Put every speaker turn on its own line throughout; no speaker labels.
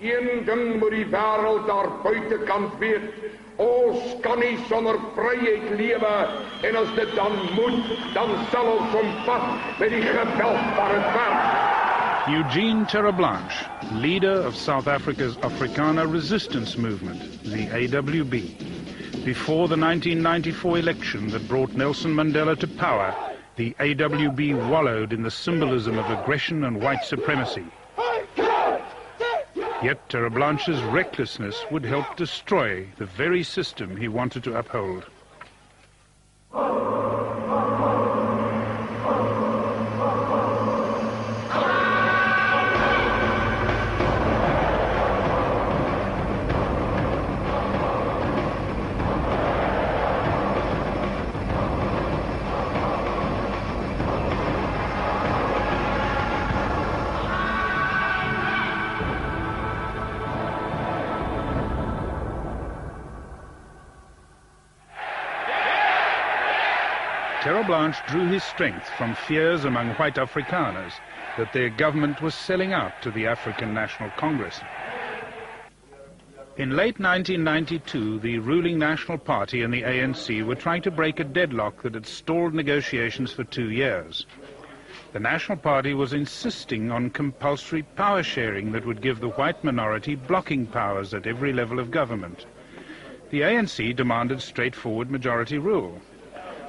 Een ding moet die wêreld daar buitekant weet. Ons kan nie sonder vryheid lewe en as dit dan moet, dan sal ons hom vat met die geweld van het werk.
Eugene Terreblanche, leader of South Africa's Afrikaner resistance movement, the AWB. Before the 1994 election that brought Nelson Mandela to power, the AWB wallowed in the symbolism of aggression and white supremacy. Yet Terreblanche's recklessness would help destroy the very system he wanted to uphold. Terreblanche drew his strength from fears among white Afrikaners that their government was selling out to the African National Congress. In late 1992, the ruling National Party and the ANC were trying to break a deadlock that had stalled negotiations for 2 years. The National Party was insisting on compulsory power sharing that would give the white minority blocking powers at every level of government. The ANC demanded straightforward majority rule.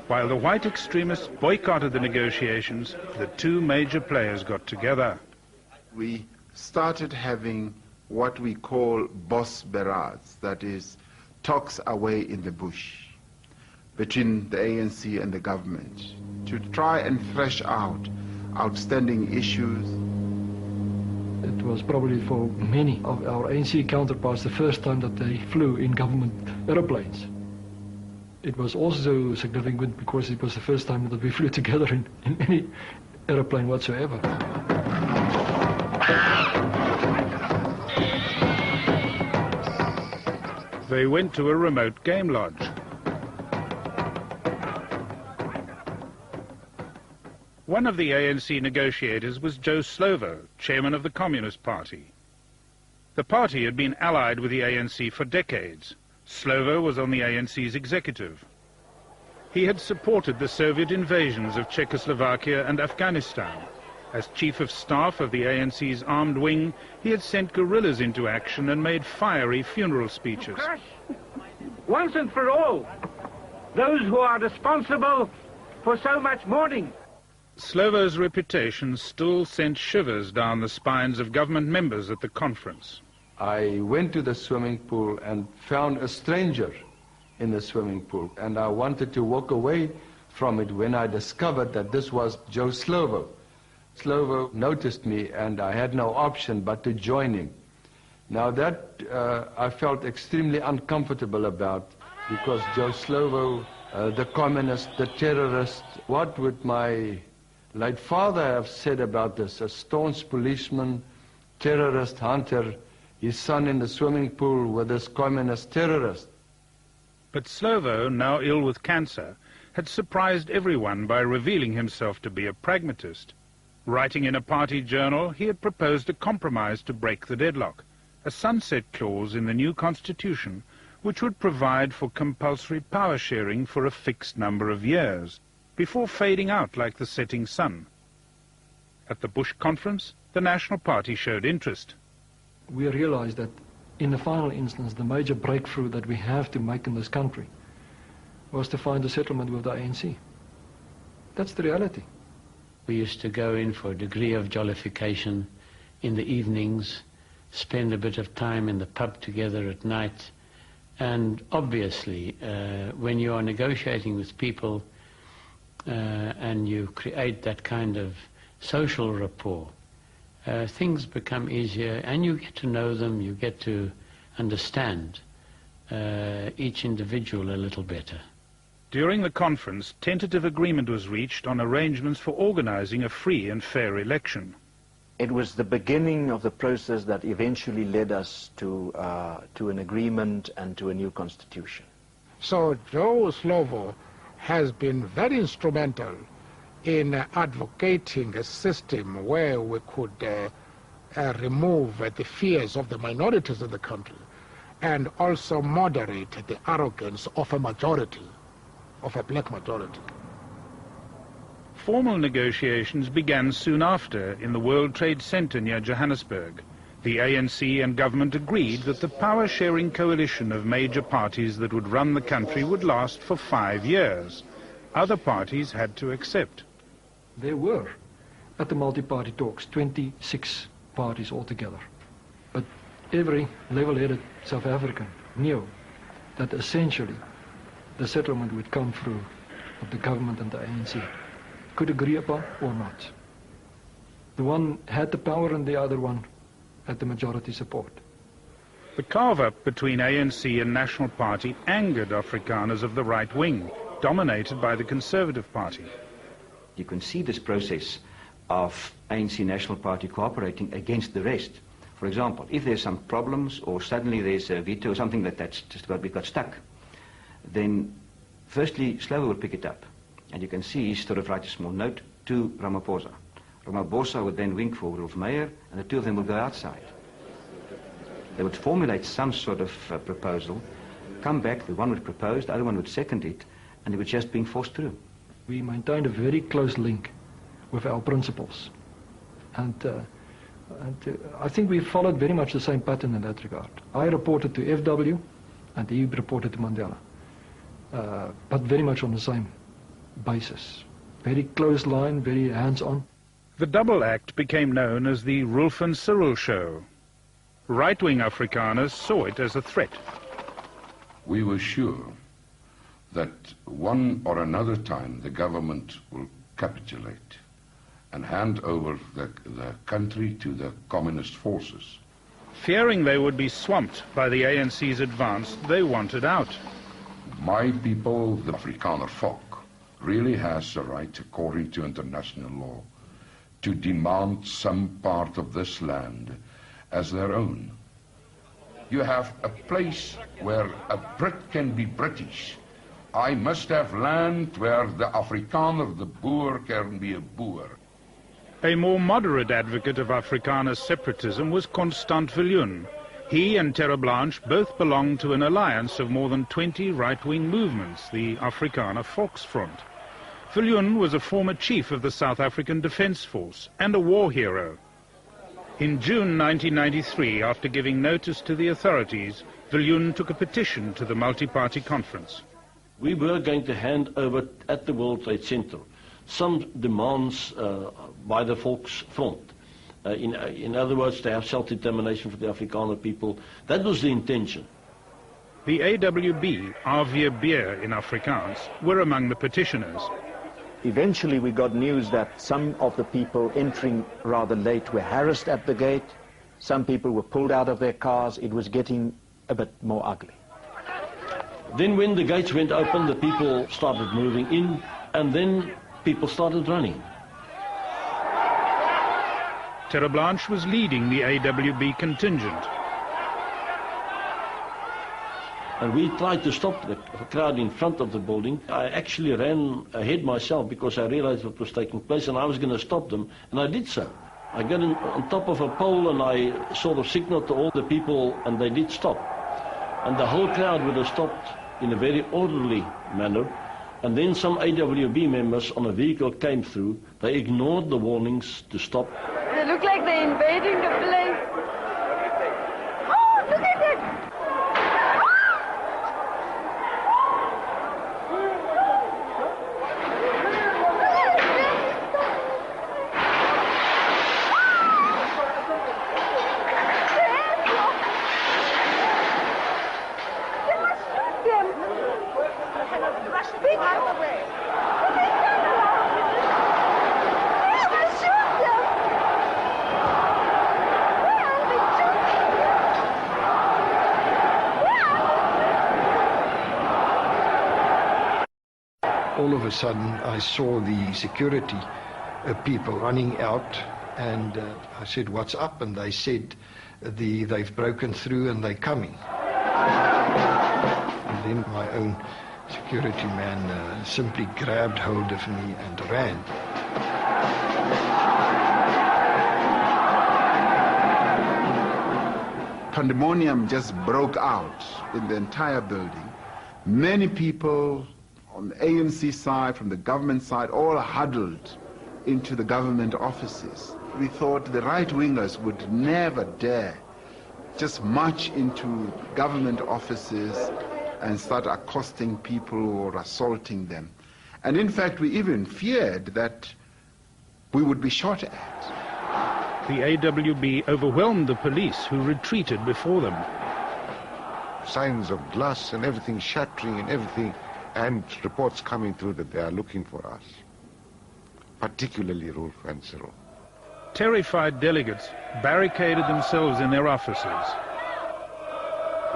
While the white extremists boycotted the negotiations, the two major players got together.
We started having what we call boss berats, that is, talks away in the bush, between the ANC and the government, to try and thresh out outstanding issues.
It was probably for many of our ANC counterparts the first time that they flew in government aeroplanes. It was also significant because it was the first time that we flew together in any aeroplane whatsoever.
They went to a remote game lodge. One of the ANC negotiators was Joe Slovo, chairman of the Communist Party. The party had been allied with the ANC for decades. Slovo was on the ANC's executive. He had supported the Soviet invasions of Czechoslovakia and Afghanistan. As chief of staff of the ANC's armed wing, he had sent guerrillas into action and made fiery funeral speeches.
Once and for all, those who are responsible for so much mourning.
Slovo's reputation still sent shivers down the spines of government members at the conference.
I went to the swimming pool and found a stranger in the swimming pool, and I wanted to walk away from it when I discovered that this was Joe Slovo. Slovo noticed me, and I had no option but to join him. Now that I felt extremely uncomfortable about, because Joe Slovo, the communist, the terrorist, what would my late father have said about this? A staunch policeman, terrorist, hunter, his son in the swimming pool with this communist terrorist.
But Slovo, now ill with cancer, had surprised everyone by revealing himself to be a pragmatist. Writing in a party journal, he had proposed a compromise to break the deadlock, a sunset clause in the new constitution which would provide for compulsory power sharing for a fixed number of years, before fading out like the setting sun. At the Bush conference, the National Party showed interest.
We realized that in the final instance, the major breakthrough that we have to make in this country was to find a settlement with the ANC. That's the reality.
We used to go in for a degree of jollification in the evenings, spend a bit of time in the pub together at night, and obviously when you are negotiating with people and you create that kind of social rapport, things become easier, and you get to know them, you get to understand each individual a little better.
During the conference, tentative agreement was reached on arrangements for organizing a free and fair election.
It was the beginning of the process that eventually led us to an agreement and to a new constitution.
So Joe Slovo has been very instrumental in advocating a system where we could remove the fears of the minorities in the country and also moderate the arrogance of a majority, of a black majority.
Formal negotiations began soon after in the World Trade Center near Johannesburg. The ANC and government agreed that the power-sharing coalition of major parties that would run the country would last for 5 years. Other parties had to accept.
There were, at the multi-party talks, 26 parties altogether. But every level-headed South African knew that essentially the settlement would come through what the government and the ANC could agree upon or not. The one had the power and the other one had the majority support.
The carve-up between ANC and National Party angered Afrikaners of the right wing, dominated by the Conservative Party.
You can see this process of ANC National Party cooperating against the rest. For example, if there's some problems or suddenly there's a veto or something that's just got stuck, then firstly Slovo will pick it up. And you can see he sort of writes a small note to Ramaphosa. Ramaphosa would then wink for Rolf Meyer, and the two of them will go outside. They would formulate some sort of proposal, come back, the one would propose, the other one would second it, and it was just being forced through.
We maintained a very close link with our principles. And I think we followed very much the same pattern in that regard. I reported to FW, and he reported to Mandela, but very much on the same basis. Very close line, very hands-on.
The double act became known as the Rolf and Cyril show. Right-wing Afrikaners saw it as a threat.
We were sure that one or another time the government will capitulate and hand over the country to the communist forces.
Fearing they would be swamped by the ANC's advance, they wanted out.
My people, the Afrikaner folk, really has a right, according to international law, to demand some part of this land as their own. You have a place where a Brit can be British. I must have land where the Afrikaner, the Boer, can be a Boer.
A more moderate advocate of Afrikaner separatism was Constant Viljoen. He and Terre Blanche both belonged to an alliance of more than 20 right-wing movements, the Afrikaner Volksfront. Viljoen was a former chief of the South African Defence Force and a war hero. In June 1993, after giving notice to the authorities, Viljoen took a petition to the multi-party conference.
We were going to hand over at the World Trade Center some demands by the Volksfront. In other words, to have self-determination for the Afrikaner people. That was the intention.
The AWB, Avia Beer in Afrikaans, were among the petitioners.
Eventually we got news that some of the people entering rather late were harassed at the gate. Some people were pulled out of their cars. It was getting a bit more ugly.
Then when the gates went open, the people started moving in, and then people started running.
Terre Blanche was leading the AWB contingent.
And we tried to stop the crowd in front of the building. I actually ran ahead myself because I realized what was taking place and I was going to stop them, and I did so. I got on top of a pole and I sort of signaled to all the people and they did stop. And the whole crowd would have stopped in a very orderly manner. And then some AWB members on a vehicle came through. They ignored the warnings to stop.
They look like they're invading the place. Oh, look at it!
All of a sudden, I saw the security people running out, and I said, "What's up?" And they said, "They've broken through and they're coming." And then my own security man simply grabbed hold of me and ran.
pandemonium just broke out in the entire building. Many people on the ANC side, from the government side, all huddled into the government offices. We thought the right-wingers would never dare just march into government offices and start accosting people or assaulting them. And in fact, we even feared that we would be shot at.
The AWB overwhelmed the police, who retreated before them.
Signs of glass and everything shattering and everything, and reports coming through that they are looking for us, particularly Rolf and Cyril.
Terrified delegates barricaded themselves in their offices.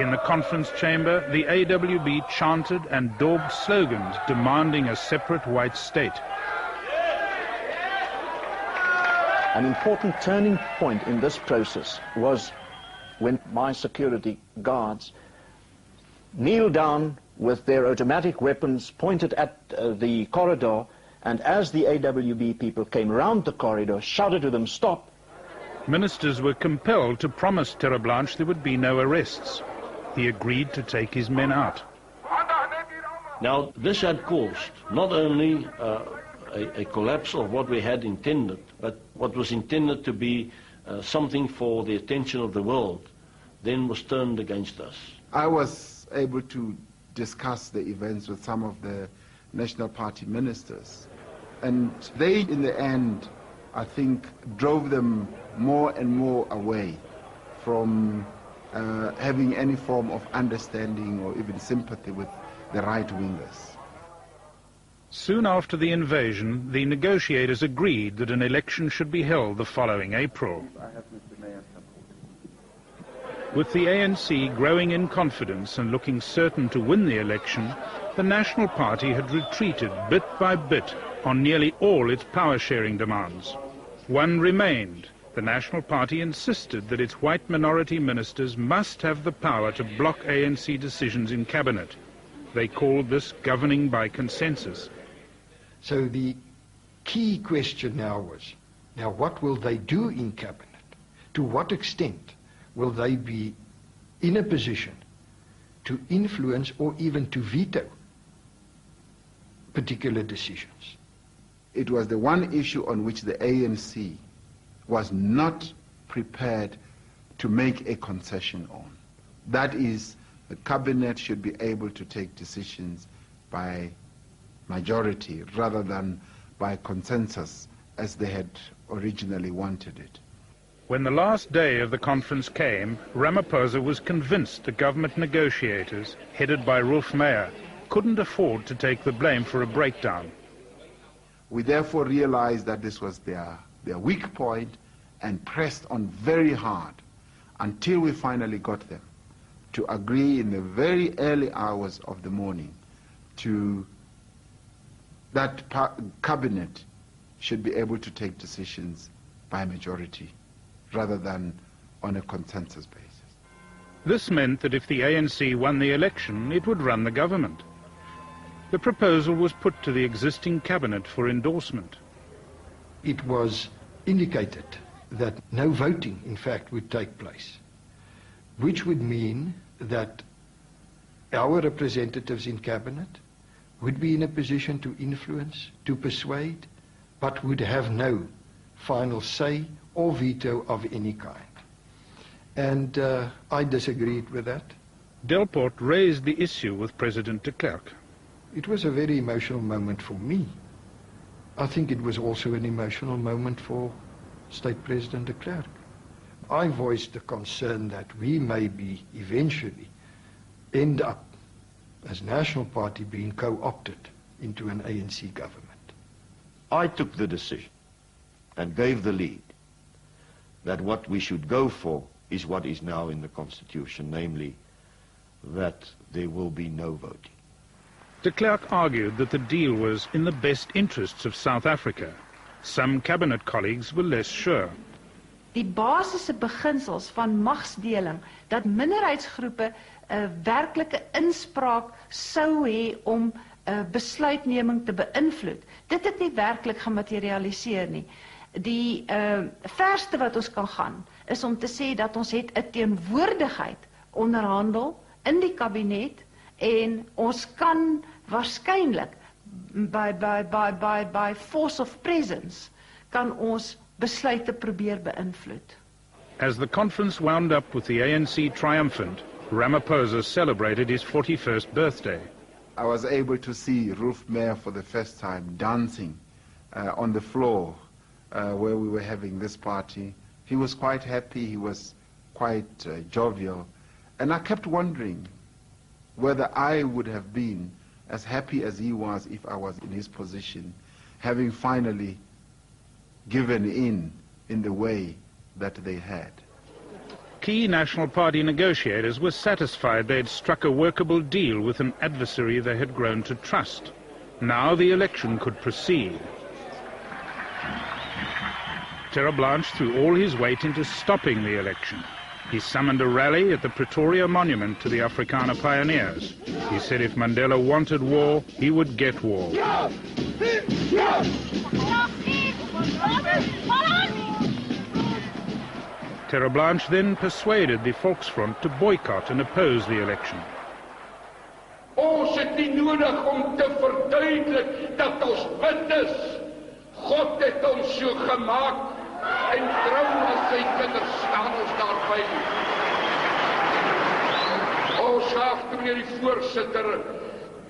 In the conference chamber, the AWB chanted and daubed slogans demanding a separate white state.
An important turning point in this process was when my security guards kneeled down with their automatic weapons pointed at the corridor, and as the AWB people came round the corridor, shouted to them, "Stop!"
Ministers were compelled to promise Terreblanche there would be no arrests. He agreed to take his men out.
Now, this had caused not only a collapse of what we had intended, but what was intended to be something for the attention of the world, then was turned against us.
I was able to discuss the events with some of the National Party ministers, and they, in the end, I think, drove them more and more away from having any form of understanding or even sympathy with the right-wingers.
Soon after the invasion, the negotiators agreed that an election should be held the following April. With the ANC growing in confidence and looking certain to win the election, the National Party had retreated bit by bit on nearly all its power-sharing demands. One remained. The National Party insisted that its white minority ministers must have the power to block ANC decisions in cabinet. They called this governing by consensus.
So the key question now was, now what will they do in cabinet? To what extent will they be in a position to influence or even to veto particular decisions?
It was the one issue on which the ANC was not prepared to make a concession on. That is, the cabinet should be able to take decisions by majority rather than by consensus as they had originally wanted it.
When the last day of the conference came, Ramaphosa was convinced the government negotiators, headed by Rolf Meyer, couldn't afford to take the blame for a breakdown.
We therefore realized that this was their weak point and pressed on very hard until we finally got them to agree in the very early hours of the morning to that cabinet should be able to take decisions by majority rather than on a consensus basis.
This meant that if the ANC won the election, it would run the government. The proposal was put to the existing cabinet for endorsement.
It was indicated that no voting, in fact, would take place, which would mean that our representatives in cabinet would be in a position to influence, to persuade, but would have no final say or veto of any kind. And I disagreed with that.
Delport raised the issue with President de Klerk.
It was a very emotional moment for me. I think it was also an emotional moment for State President de Klerk. I voiced the concern that we maybe eventually end up as National Party being co-opted into an ANC government.
I took the decision and gave the lead that what we should go for is what is now in the Constitution, namely that there will be no voting.
De Klerk argued that the deal was in the best interests of South Africa. Some cabinet colleagues were less sure.
Die basiese beginsels van magsdeling, dat minderheidsgroepe werklike inspraak sou hê om besluitneming te beïnvloed. Dit het nie werklik gematerialiseer nie. Die verste wat ons kan gaan is om te sê dat ons het 'n teenwoordigheid onderhandel in die kabinet en ons kan waarskynlik by force of presence kan ons besluite probeer beïnvloed.
As the conference wound up with the ANC triumphant, Ramaphosa celebrated his 41st birthday.
I was able to see Roof Mayor for the first time dancing on the floor where we were having this party. He was quite happy, he was quite jovial, and I kept wondering whether I would have been as happy as he was if I was in his position, having finally given in the way that they had.
Key National Party negotiators were satisfied they had struck a workable deal with an adversary they had grown to trust. Now the election could proceed. Terra Blanche threw all his weight into stopping the election. He summoned a rally at the Pretoria Monument to the Afrikaner pioneers. He said if Mandela wanted war, he would get war. Terra Blanche then persuaded the Volksfront to boycott and oppose the election.
Ons het nie nodig om te verduidelik dat ons wit is. God het ons so gemaak en trou as sy kinders staan ons daarby. Ons geagte meneer die voorsitter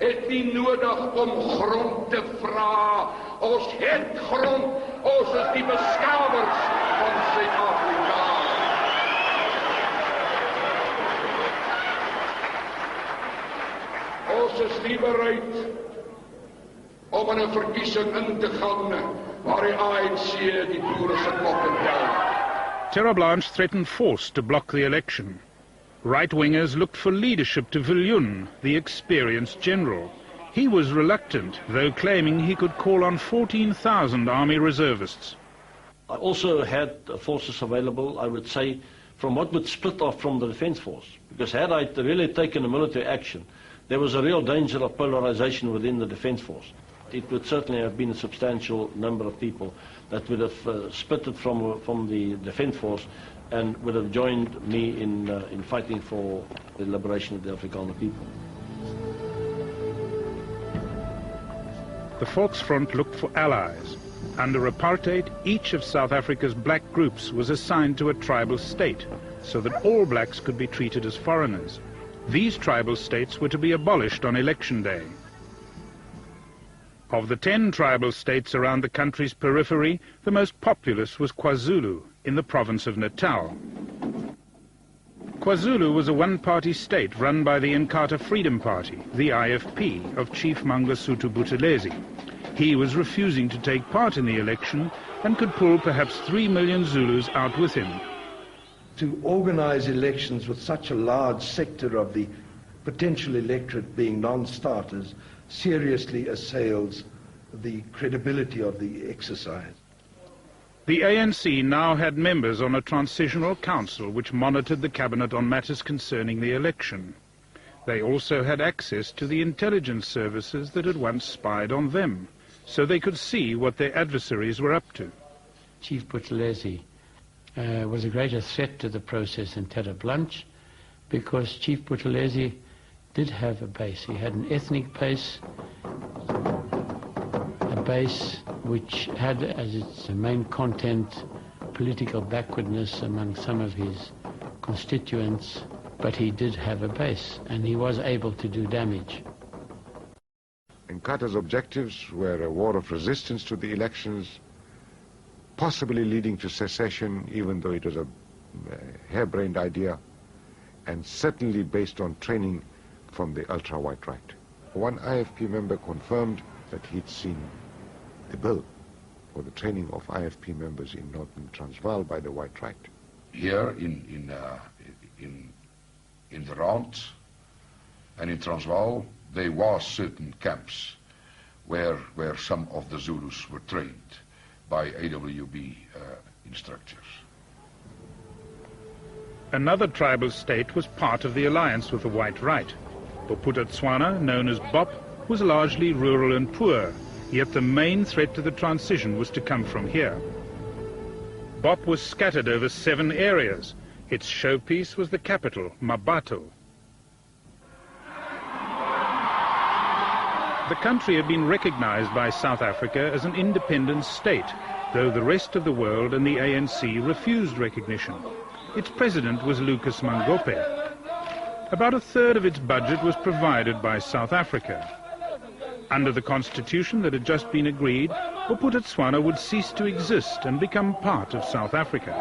het nie nodig om grond te vra. Ons het grond. Ons is die beskawers van Suid-Afrika. Ons is nie bereid om in 'n verkiesing in te gaan waar die ANC die boere se kop tel.
Terra Blanche threatened force to block the election. Right-wingers looked for leadership to Viljoen, the experienced general. He was reluctant, though claiming he could call on 14,000 army reservists.
I also had forces available, I would say, from what would split off from the defence force. Because had I really taken a military action, there was a real danger of polarization within the defence force. It would certainly have been a substantial number of people that would have splitted from the defence force and would have joined me in fighting for the liberation of the Afrikaner people.
The Volksfront looked for allies. Under apartheid, each of South Africa's black groups was assigned to a tribal state, so that all blacks could be treated as foreigners. These tribal states were to be abolished on election day. Of the 10 tribal states around the country's periphery, the most populous was KwaZulu, in the province of Natal. KwaZulu was a one-party state run by the Inkatha Freedom Party, the IFP, of Chief Mangosuthu Buthelezi. He was refusing to take part in the election and could pull perhaps 3 million Zulus out with him.
To organize elections with such a large sector of the potential electorate being non-starters seriously assails the credibility of the exercise.
The ANC now had members on a transitional council which monitored the cabinet on matters concerning the election. They also had access to the intelligence services that had once spied on them, so they could see what their adversaries were up to.
Chief Buthelezi was a greater threat to the process than Terra Blanche, because Chief Buthelezi did have a base. He had an ethnic base, a base which had as its main content political backwardness among some of his constituents, but he did have a base, and he was able to do damage.
Inkatha's objectives were a war of resistance to the elections, possibly leading to secession, even though it was a harebrained idea, and certainly based on training from the ultra-white right. One IFP member confirmed that he'd seen the bill for the training of IFP members in Northern Transvaal by the white right.
Here in the Rand and in Transvaal, there were certain camps where some of the Zulus were trained by AWB instructors.
Another tribal state was part of the alliance with the white right. Bophuthatswana, known as Bop, was largely rural and poor, yet the main threat to the transition was to come from here. BOP was scattered over 7 areas. Its showpiece was the capital, Maputo. The country had been recognized by South Africa as an independent state, though the rest of the world and the ANC refused recognition. Its president was Lucas Mangope. About 1/3 of its budget was provided by South Africa. Under the constitution that had just been agreed, Bophuthatswana would cease to exist and become part of South Africa.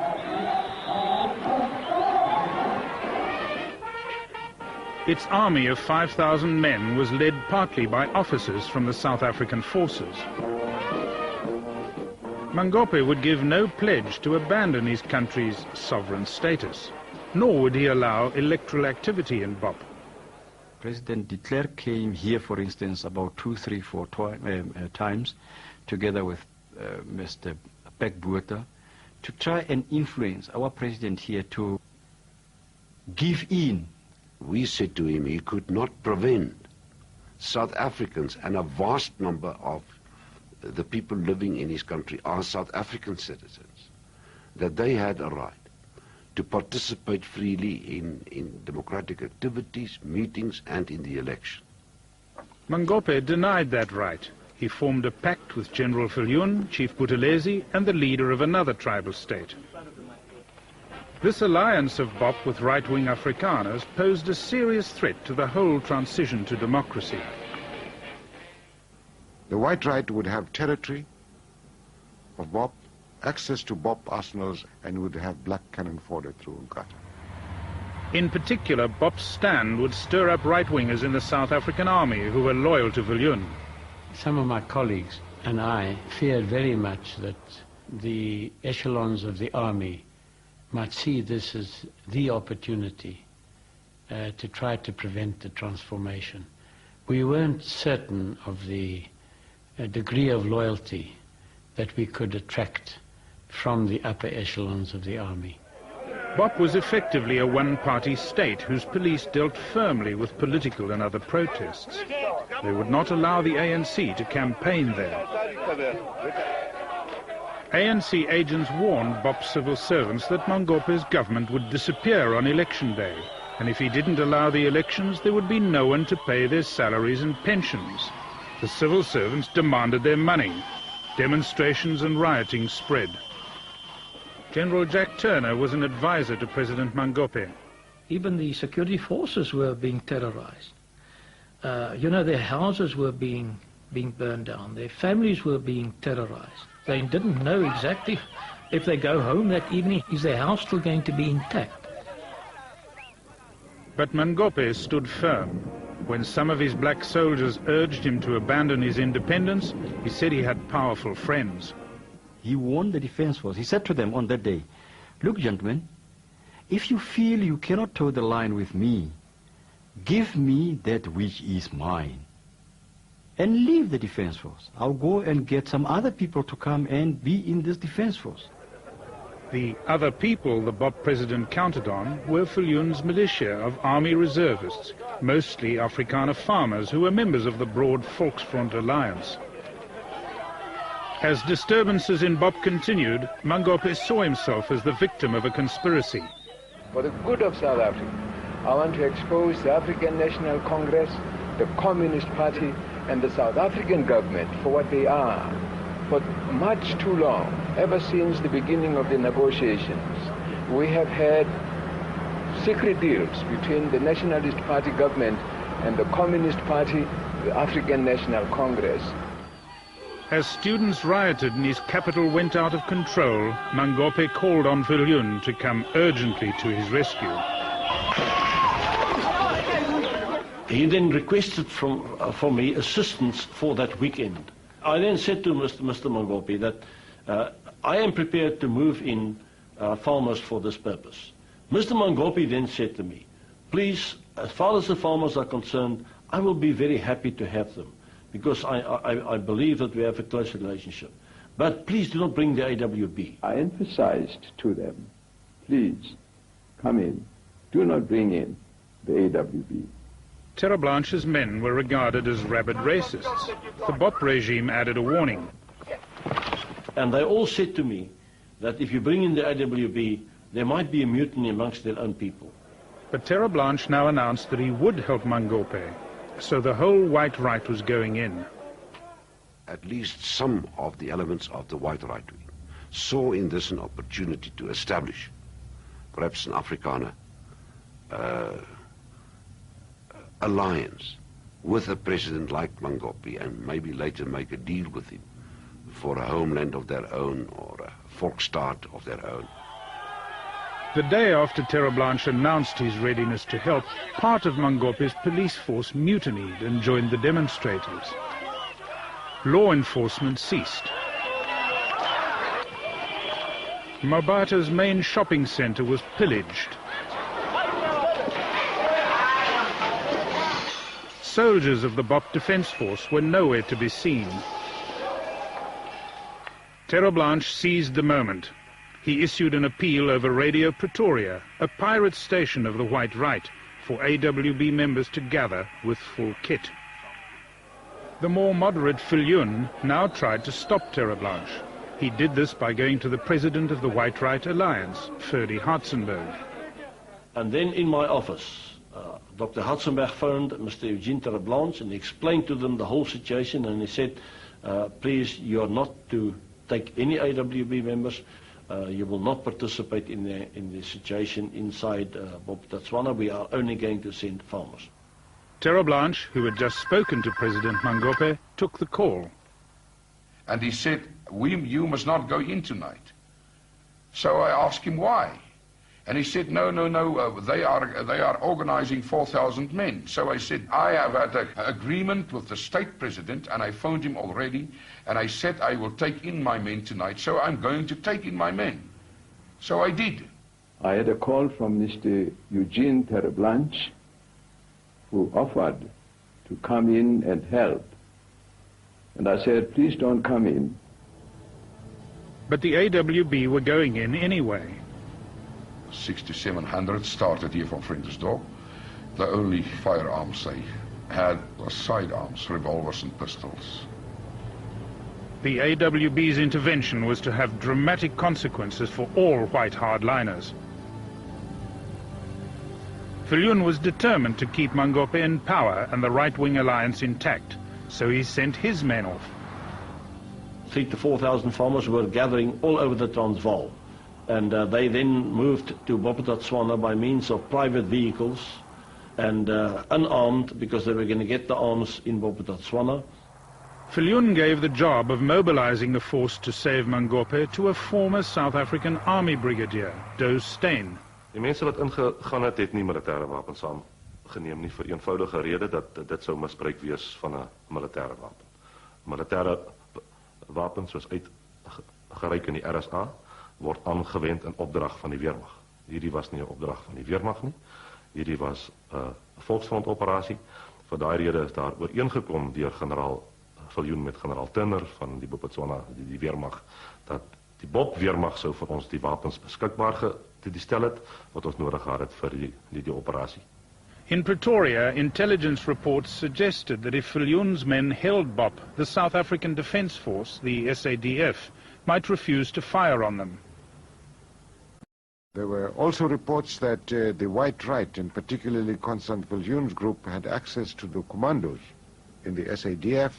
Its army of 5,000 men was led partly by officers from the South African forces. Mangope would give no pledge to abandon his country's sovereign status, nor would he allow electoral activity in BOP.
President de Klerk came here, for instance, about 2, 3, 4 times, together with Mr. Pekbotha, to try and influence our president here to give in.
We said to him he could not prevent South Africans, and a vast number of the people living in his country are South African citizens, that they had a right to participate freely in democratic activities, meetings, and in the election.
Mangope denied that right. He formed a pact with General Viljoen, Chief Buthelezi, and the leader of another tribal state. This alliance of BOP with right-wing Afrikaners posed a serious threat to the whole transition to democracy.
The white right would have territory of BOP, access to BOP arsenals, and would have black cannon fodder through Nkata.
In particular, BOP's stand would stir up right-wingers in the South African army who were loyal to Viljoen.
Some of my colleagues and I feared very much that the echelons of the army might see this as the opportunity to try to prevent the transformation. We weren't certain of the degree of loyalty that we could attract from the upper echelons of the army.
BOP was effectively a one-party state whose police dealt firmly with political and other protests. They would not allow the ANC to campaign there. ANC agents warned BOP civil servants that Mangope's government would disappear on election day, and if he didn't allow the elections, there would be no one to pay their salaries and pensions. The civil servants demanded their money. Demonstrations and rioting spread. General Jack Turner was an advisor to President Mangope.
Even the security forces were being terrorized. Their houses were being burned down. Their families were being terrorized. They didn't know exactly if they go home that evening, is their house still going to be intact?
But Mangope stood firm. When some of his black soldiers urged him to abandon his independence, he said he had powerful friends.
He warned the defense force. He said to them on that day, "Look, gentlemen, if you feel you cannot toe the line with me, give me that which is mine. And leave the defense force. I'll go and get some other people to come and be in this defense force."
The other people the BOP president counted on were Viljoen's militia of army reservists, mostly Afrikaner farmers who were members of the broad Volksfront alliance. As disturbances in BOP continued, Mangope saw himself as the victim of a conspiracy.
For the good of South Africa, I want to expose the African National Congress, the Communist Party, and the South African government for what they are. For much too long, ever since the beginning of the negotiations, we have had secret deals between the Nationalist Party government and the Communist Party, the African National Congress.
As students rioted and his capital went out of control, Mangope called on Viljoen to come urgently to his rescue.
He then requested from me assistance for that weekend. I then said to Mr. Mangope that I am prepared to move in farmers for this purpose. Mr. Mangope then said to me, "Please, as far as the farmers are concerned, I will be very happy to have them, because I believe that we have a close relationship. But please do not bring the AWB."
I emphasized to them, please, come in. Do not bring in the AWB.
Terre Blanche's men were regarded as rabid racists. The BOP regime added a warning.
And they all said to me that if you bring in the AWB, there might be a mutiny amongst their own people.
But Terre Blanche now announced that he would help Mangope, so the whole white right was going in.
At least some of the elements of the white right wing saw in this an opportunity to establish perhaps an Afrikaner alliance with a president like Mangope, and maybe later make a deal with him for a homeland of their own or a Volksstaat of their own.
The day after Terre Blanche announced his readiness to help, part of Mangope's police force mutinied and joined the demonstrators. Law enforcement ceased. Mabata's main shopping center was pillaged. Soldiers of the BOP Defense Force were nowhere to be seen. Terre Blanche seized the moment. He issued an appeal over Radio Pretoria, a pirate station of the white right, for AWB members to gather with full kit. The more moderate Viljoen now tried to stop Terre Blanche. He did this by going to the president of the White Right Alliance, Ferdy Hartzenberg.
And then in my office, Dr. Hartzenberg phoned Mr. Eugene Terre Blanche and explained to them the whole situation, and he said, please, you are not to take any AWB members. You will not participate in the situation inside Bophuthatswana. We are only going to send farmers.
Terre Blanche, who had just spoken to President Mangope, took the call.
And he said, you must not go in tonight. So I asked him why. And he said, no, they are organizing 4,000 men. So I said, I have had an agreement with the state president, and I phoned him already, and I said I will take in my men tonight, so I'm going to take in my men. So I did.
I had a call from Mr. Eugene Terre Blanche, who offered to come in and help. And I said, please don't come in.
But the AWB were going in anyway.
6700 started here from Vriendesdorp. The only firearms they had was sidearms, revolvers and pistols.
The AWB's intervention was to have dramatic consequences for all white hardliners. Viljoen was determined to keep Mangope in power and the right-wing alliance intact, so he sent his men off.
3,000 to 4,000 farmers were gathering all over the Transvaal. And they then moved to Bophuthatswana by means of private vehicles and unarmed, because they were going to get the arms in Bophuthatswana.
Viljoen gave the job of mobilizing the force to save Mangope to a former South African Army brigadier, Doos Steyn.
Die mense wat ingegaan het nie militêre wapens saamgeneem nie, vir eenvoudige rede dat dit sou misbruik wees van 'n militêre wapen. Militêre wapens soos uitgereik in die RSA word aangewend in opdrag van die weermag. Hierdie was nie 'n opdrag van die weermag nie. Hierdie was 'n volksfront operasie. Vir daai rede is daar ooreengekom deur generaal Viljoen met generaal Turner van die Bophuthatswana, die weermag, dat die BOP weermag sou vir ons die wapens beskikbaar gestel het wat ons nodig gehad het vir die operasie.
In Pretoria, intelligence reports suggested that if Viljoen's men held BOP, the South African Defence Force, the SADF, might refuse to fire on them.
There were also reports that the white right, and particularly Constant Viljoen's group, had access to the commandos in the SADF,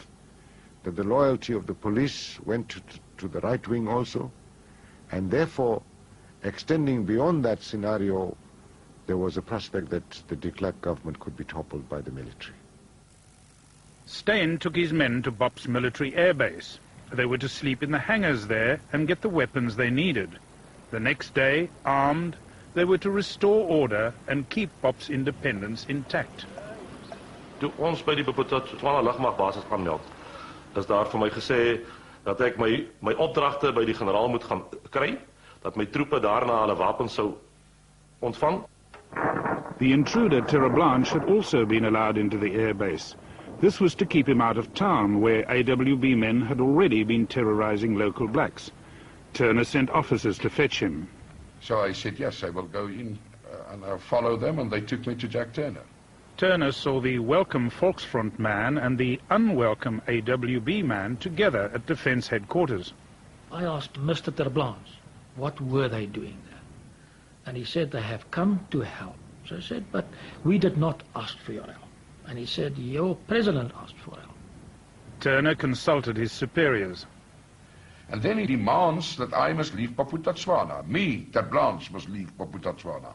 that the loyalty of the police went to the right wing also, and therefore, extending beyond that scenario, there was a prospect that the de Klerk government could be toppled by the military.
Steyn took his men to BOP's military airbase. They were to sleep in the hangars there and get the weapons they needed. The next day, armed, they were to restore order and keep BOP's independence intact.
Toe ons by die Bophuthatswana lugmagbasis aanmeld, is daar vir my gesê dat ek my opdragte by die generaal moet gaan kry, dat my troepe daarna hulle wapens sou ontvang.
The intruder, Terre Blanche, had also been allowed into the airbase. This was to keep him out of town, where AWB men had already been terrorizing local blacks. Turner sent officers to fetch him.
So I said, yes, I will go in and I'll follow them, and they took me to Jack Turner.
Turner saw the welcome Volksfront man and the unwelcome AWB man together at Defence Headquarters.
I asked Mr. Ter Blanche
what were they doing there? And he said, they have come to help. So I said, but we did not ask for your help. And he said, your president asked for help.
Turner consulted his superiors.
And then he demands that I must leave Bophuthatswana. Me, Ter Blanche, must leave Bophuthatswana.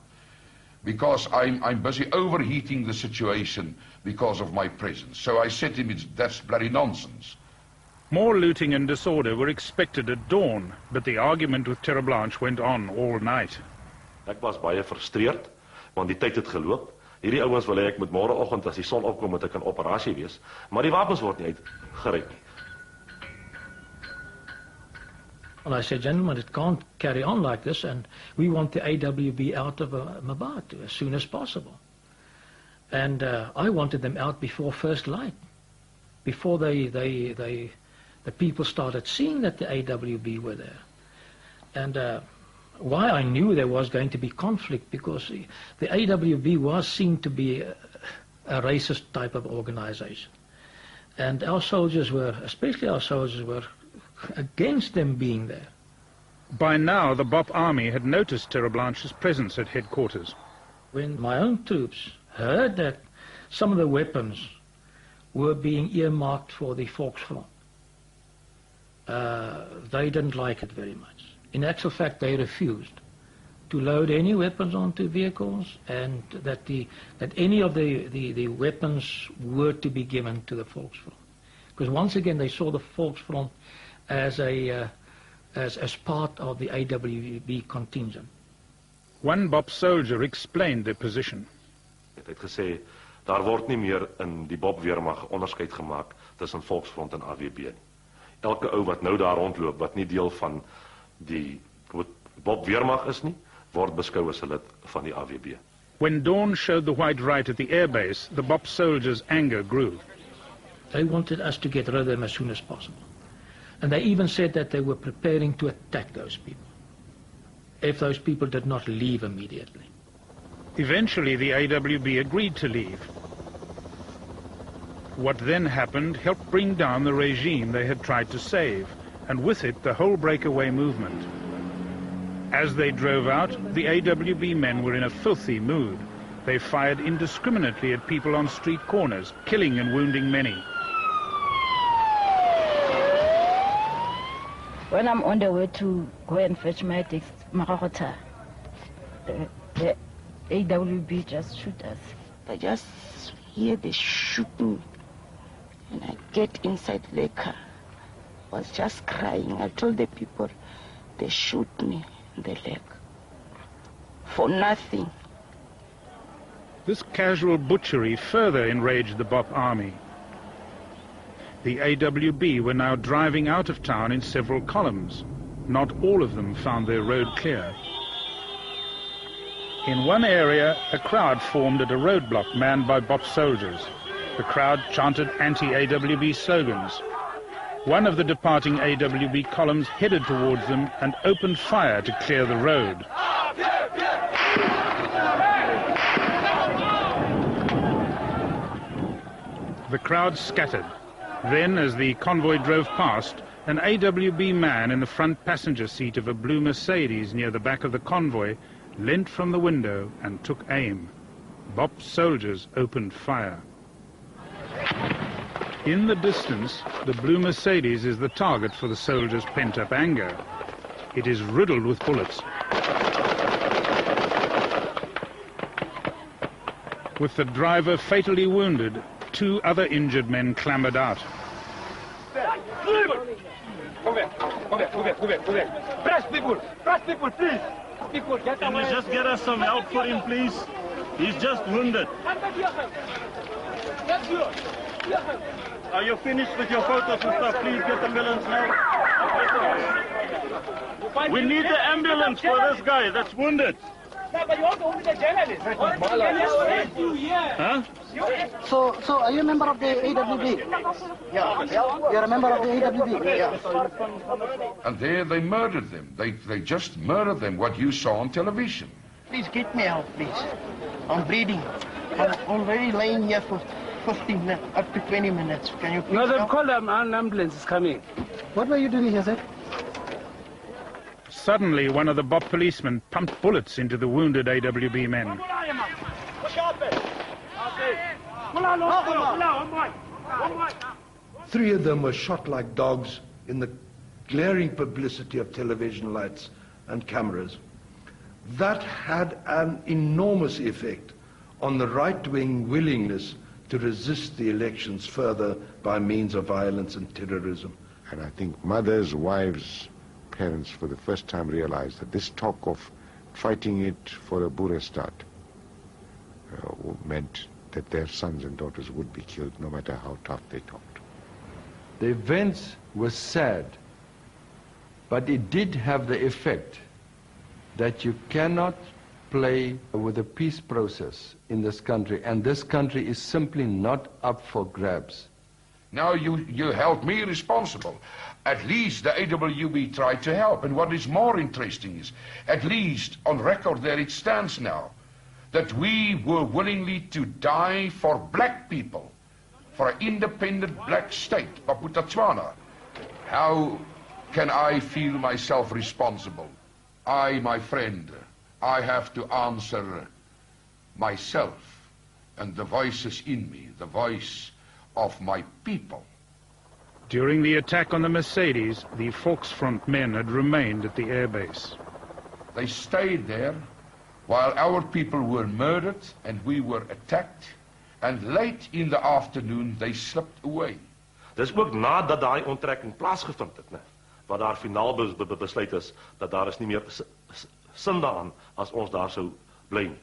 Because I'm busy overheating the situation because of my presence. So I said to him, that's bloody nonsense.
More looting and disorder were expected at dawn, but the argument with Ter Blanche went on all night.
Ek was baie frustreerd, want die tyd het geloop. Hierdie ouens wil hê ek moet môreoggend as die son opkom moet ek in operasie wees, maar die wapens word nie uitgeruik nie.
Well, I said, gentlemen, it can't carry on like this, and we want the AWB out of Mabatu as soon as possible. And I wanted them out before first light, before the people started seeing that the AWB were there. And why I knew there was going to be conflict, because the AWB was seen to be a racist type of organization. And our soldiers were, especially our soldiers, were against them being there.
By now, the Bop army had noticed Ter Blanche's presence at headquarters.
When my own troops heard that some of the weapons were being earmarked for the Volksfront, they didn't like it very much. In actual fact, they refused to load any weapons onto vehicles, and that any of the weapons were to be given to the Volksfront. Because once again, they saw the Volksfront as part of the AWB contingent.
One Bop soldier explained their position.
Hy het gesê, daar word nie meer in die Bop weermag onderskeid gemaak tussen Volksfront en AWB nie. Elke ou wat nou daar rondloop, wat nie deel van die Bop weermag is nie, word beskou as 'n lid van die AWB.
When dawn showed the white right at the airbase, the Bop soldiers' anger grew.
They wanted us to get rid of them as soon as possible. And they even said that they were preparing to attack those people if those people did not leave immediately.
Eventually, the AWB agreed to leave. What then happened helped bring down the regime they had tried to save, and with it the whole breakaway movement. As they drove out, the AWB men were in a filthy mood. They fired indiscriminately at people on street corners, killing and wounding many.
When I'm on the way to go and fetch my Marota, the AWB just shoot us.
I just hear the shooting, and I get inside the car. I was just crying. I told the people, they shoot me in the leg for nothing.
This casual butchery further enraged the Bop army. The AWB were now driving out of town in several columns. Not all of them found their road clear. In one area, a crowd formed at a roadblock manned by Bop soldiers. The crowd chanted anti-AWB slogans. One of the departing AWB columns headed towards them and opened fire to clear the road. The crowd scattered. Then, as the convoy drove past, an AWB man in the front passenger seat of a blue Mercedes near the back of the convoy leant from the window and took aim. Bop soldiers opened fire. In the distance, the blue Mercedes is the target for the soldiers' pent-up anger. It is riddled with bullets. With the driver fatally wounded, 2 other injured men clambered out.
Press people, please. People, get away.
Can you just get us some help for him, please? He's just wounded. Are you finished with your photos and stuff? Please get the ambulance now. We need the ambulance for this guy that's wounded.
But you're the journalist.
Huh?
So are you a member of the AWB? Yeah. You're a member of the AWB? Yeah.
And there they murdered them. They just murdered them, what you saw on television.
Please get me help, please. I'm bleeding. I'm already laying here for 15 minutes, up to 20 minutes. Can you please
No, they've called an ambulance is coming.
What were you doing here, sir?
Suddenly, one of the BOP policemen pumped bullets into the wounded AWB men.
3 of them were shot like dogs in the glaring publicity of television lights and cameras. That had an enormous effect on the right-wing willingness to resist the elections further by means of violence and terrorism.
And I think mothers, wives, parents for the first time realized that this talk of fighting it for a Boer start meant that their sons and daughters would be killed no matter how tough they talked.
The events were sad, but it did have the effect that you cannot play with the peace process in this country, and this country is simply not up for grabs.
Now you held me responsible. At least the AWB tried to help, and what is more interesting is, at least on record there it stands now, that we were willingly to die for black people, for an independent black state, Botswana. How can I feel myself responsible? I, my friend, I have to answer myself and the voices in me, the voice of my people.
During the attack on the Mercedes, the Volksfront men had remained at the airbase.
They stayed there while our people were murdered and we were attacked, and late in the afternoon they slipped away.
Dis ook nadat daai onttrekking plaasgevind het, wat daar finaal besluit is dat daar is nie meer sin daaraan as ons daar sou bly nie.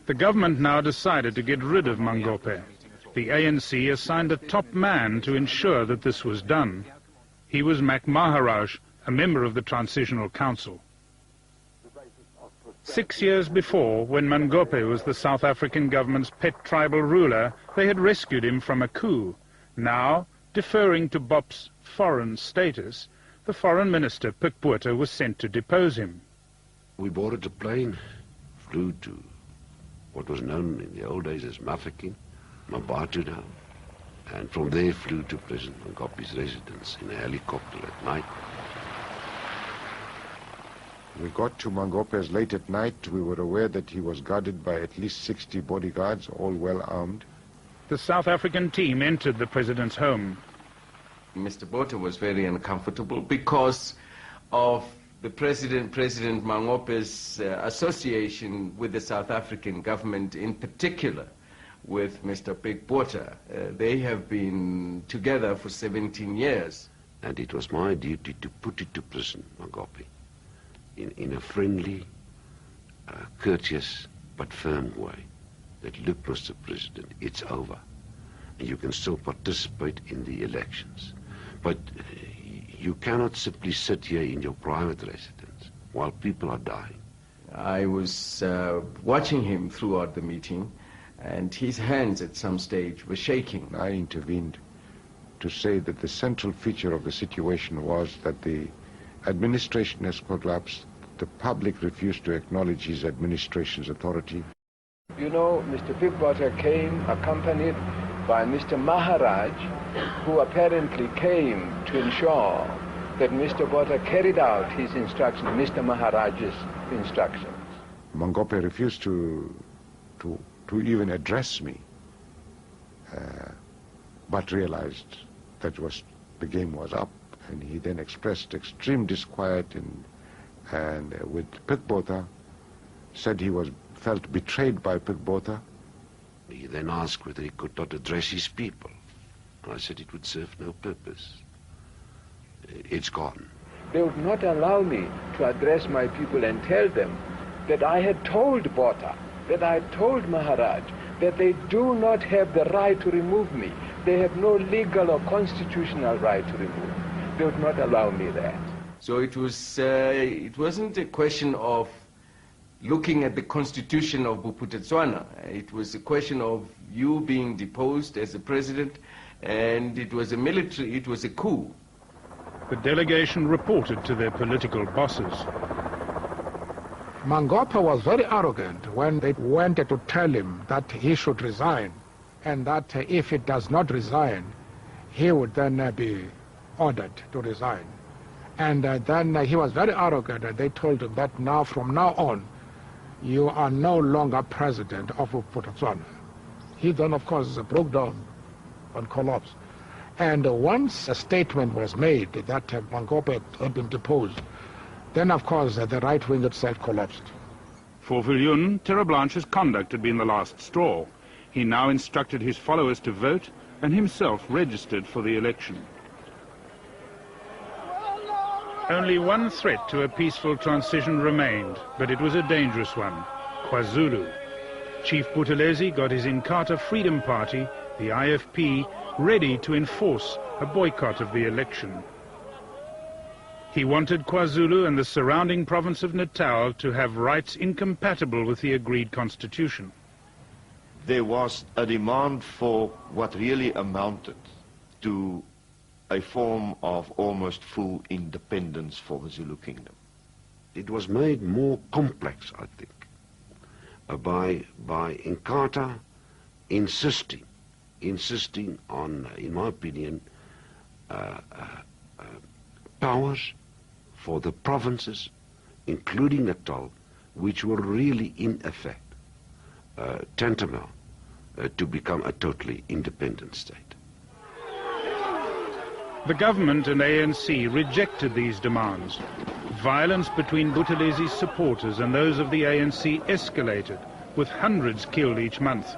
The government now decided to get rid of Mangope. The ANC assigned a top man to ensure that this was done. He was Mac Maharaj, a member of the Transitional Council. 6 years before, when Mangope was the South African government's pet tribal ruler, they had rescued him from a coup. Now, deferring to BOP's foreign status, the foreign minister, Pikbota, was sent to depose him.
We boarded a plane, flew to what was known in the old days as Mafeking, Mabatuda, and from there flew to President Mangope's residence in a helicopter at night.
We got to Mangope's late at night. We were aware that he was guarded by at least 60 bodyguards, all well armed.
The South African team entered the president's home.
Mr. Botha was very uncomfortable because of the President Mangope's association with the South African government, in particular with Mr. Pikbota. They have been together for 17 years.
And it was my duty to put it to President Mangope in a friendly, courteous, but firm way. That, look, Mr. President, it's over. And you can still participate in the elections. But you cannot simply sit here in your private residence while people are dying.
I was watching him throughout the meeting, and his hands at some stage were shaking.
I intervened to say that the central feature of the situation was that the administration has collapsed. The public refused to acknowledge his administration's authority.
You know, Mr. Pikbota came accompanied by Mr. Maharaj, who apparently came to ensure that Mr. Botha carried out his instructions, Mr. Maharaj's instructions.
Mangope refused to even address me, but realized that the game was up, and he then expressed extreme disquiet and with Pikbota, said he felt betrayed by Pikbota.
He then asked whether he could not address his people. And I said it would serve no purpose. It's gone.
They would not allow me to address my people and tell them that I had told Botha, that I had told Maharaj, that they do not have the right to remove me. They have no legal or constitutional right to remove me. They would not allow me that.
So it wasn't a question of looking at the constitution of Bophuthatswana. It was a question of you being deposed as a president, and it was a coup.
The delegation reported to their political bosses.
Mangope was very arrogant when they went to tell him that he should resign, and that if he does not resign, he would then be ordered to resign. And then he was very arrogant, and they told him that now, from now on, you are no longer president of Botswana. He then, of course, broke down and collapsed. And once a statement was made that Mangope had been deposed, then, of course, the right wing itself collapsed.
For Viljoen, Terre Blanche's conduct had been the last straw. He now instructed his followers to vote and himself registered for the election. Only one threat to a peaceful transition remained, but it was a dangerous one: KwaZulu. Chief Buthelezi got his Inkatha Freedom Party, the IFP, ready to enforce a boycott of the election. He wanted KwaZulu and the surrounding province of Natal to have rights incompatible with the agreed constitution.
There was a demand for what really amounted to a form of almost full independence for the Zulu kingdom.
It was made more complex, I think, by Inkatha insisting on, in my opinion, powers for the provinces, including Natal, which were really in effect tantamount to become a totally independent state.
The government and ANC rejected these demands. Violence between Buthelesi's supporters and those of the ANC escalated, with hundreds killed each month.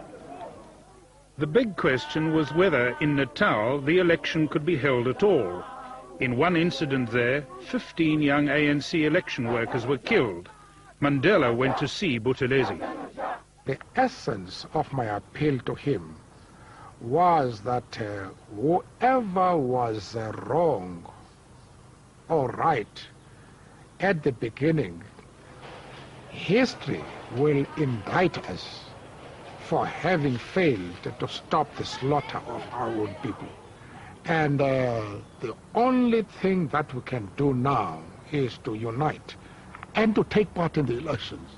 The big question was whether in Natal the election could be held at all. In one incident there, 15 young ANC election workers were killed. Mandela went to see Buthelezi.
The essence of my appeal to him was that whoever was wrong or right at the beginning, history will indict us for having failed to stop the slaughter of our own people. And the only thing that we can do now is to unite and to take part in the elections.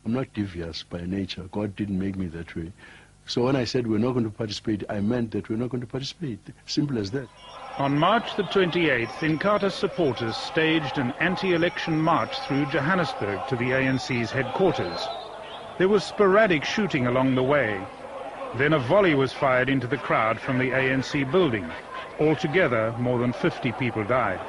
I'm not devious by nature. God didn't make me that way. So when I said we're not going to participate, I meant that we're not going to participate. Simple as that.
On March the 28th, Inkatha supporters staged an anti-election march through Johannesburg to the ANC's headquarters. There was sporadic shooting along the way. Then a volley was fired into the crowd from the ANC building. Altogether, more than 50 people died.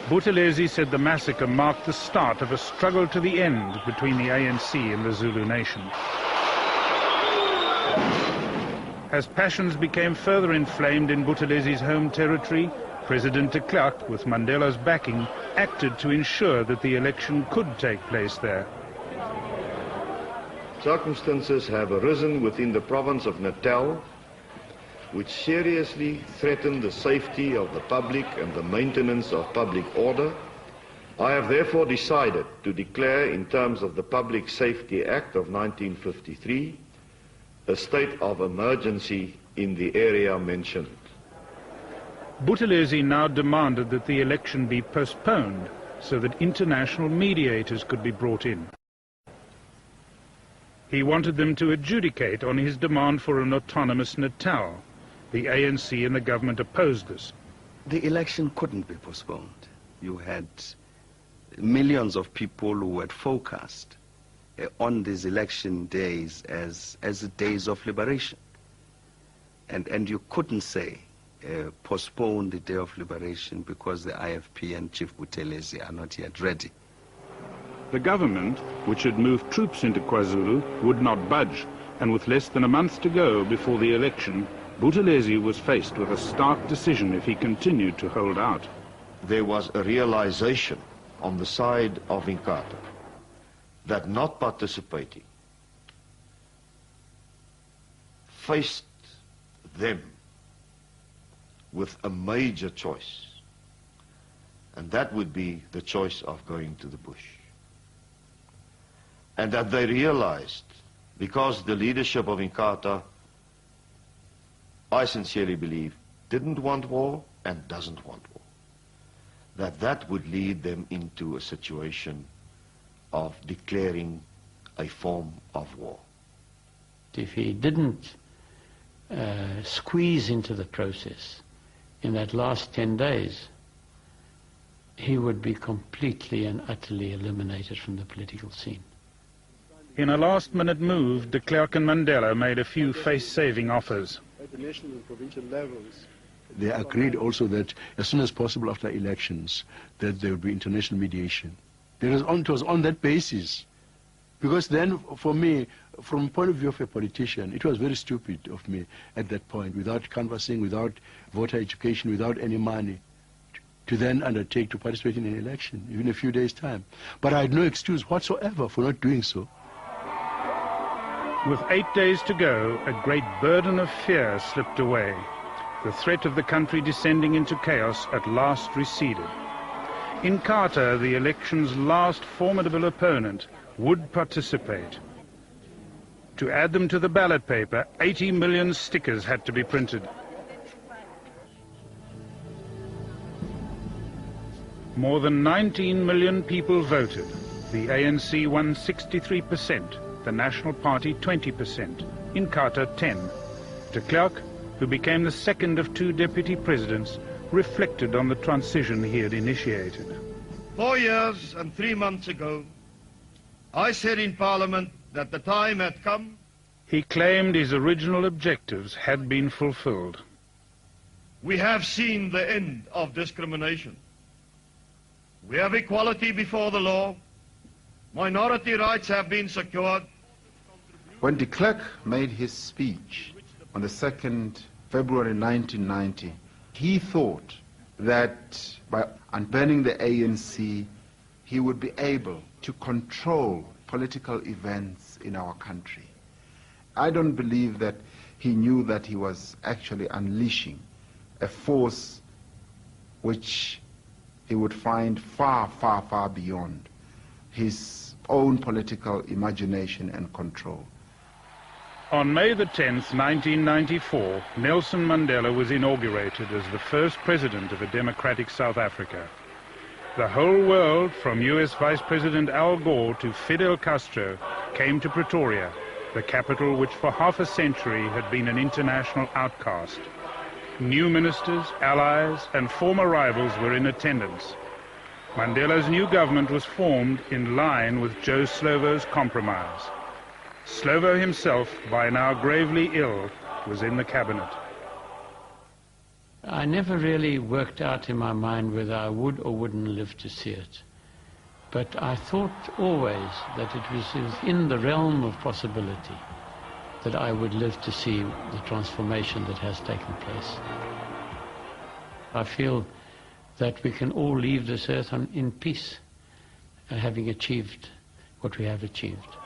Buthelezi said the massacre marked the start of a struggle to the end between the ANC and the Zulu nation. As passions became further inflamed in Buthelesi's home territory, President de Klerk, with Mandela's backing, acted to ensure that the election could take place there.
Circumstances have arisen within the province of Natal which seriously threaten the safety of the public and the maintenance of public order. I have therefore decided to declare, in terms of the Public Safety Act of 1953, a state of emergency in the area mentioned.
Buthelezi now demanded that the election be postponed so that international mediators could be brought in. He wanted them to adjudicate on his demand for an autonomous Natal. The ANC and the government opposed this.
The election couldn't be postponed. You had millions of people who had focused on these election days as days of liberation. And you couldn't say postpone the day of liberation because the IFP and Chief Buthelezi are not yet ready.
The government, which had moved troops into KwaZulu, would not budge, and with less than a month to go before the election, Buthelezi was faced with a stark decision if he continued to hold out.
There was a realization on the side of Inkatha that not participating faced them with a major choice, and that would be the choice of going to the bush. And that they realized, because the leadership of Inkatha, I sincerely believe, didn't want war and doesn't want war, that would lead them into a situation of declaring a form of war.
if he didn't squeeze into the process in that last 10 days, he would be completely and utterly eliminated from the political scene.
In a last-minute move, de Klerk and Mandela made a few face-saving offers.
At the national and provincial levels, they agreed also that as soon as possible after elections, that there would be international mediation. It was on that basis. Because then, for me, from the point of view of a politician, it was very stupid of me at that point, without canvassing, without voter education, without any money, to then undertake to participate in an election, even a few days' time. But I had no excuse whatsoever for not doing so.
With 8 days to go, a great burden of fear slipped away. The threat of the country descending into chaos at last receded. In Carter, the election's last formidable opponent would participate. To add them to the ballot paper, 80 million stickers had to be printed. More than 19 million people voted. The ANC won 63%, the National Party 20%, in Carter 10. De Klerk, who became the second of 2 deputy presidents, reflected on the transition he had initiated.
4 years and 3 months ago, I said in Parliament that the time had come.
He claimed his original objectives had been fulfilled.
We have seen the end of discrimination. We have equality before the law. Minority rights have been secured.
When de Klerk made his speech on the 2nd February 1990, he thought that by unbanning the ANC, he would be able to control political events in our country. I don't believe that he knew that he was actually unleashing a force which he would find far, far, far beyond his own political imagination and control.
On May the 10th, 1994, Nelson Mandela was inaugurated as the first president of a democratic South Africa. The whole world, from US Vice President Al Gore to Fidel Castro, came to Pretoria, the capital which for half a century had been an international outcast. New ministers, allies, and former rivals were in attendance. Mandela's new government was formed in line with Joe Slovo's compromise. Slovo himself, by now gravely ill, was in the cabinet.
I never really worked out in my mind whether I would or wouldn't live to see it. But I thought always that it was within the realm of possibility that I would live to see the transformation that has taken place. I feel that we can all leave this earth in peace, having achieved what we have achieved.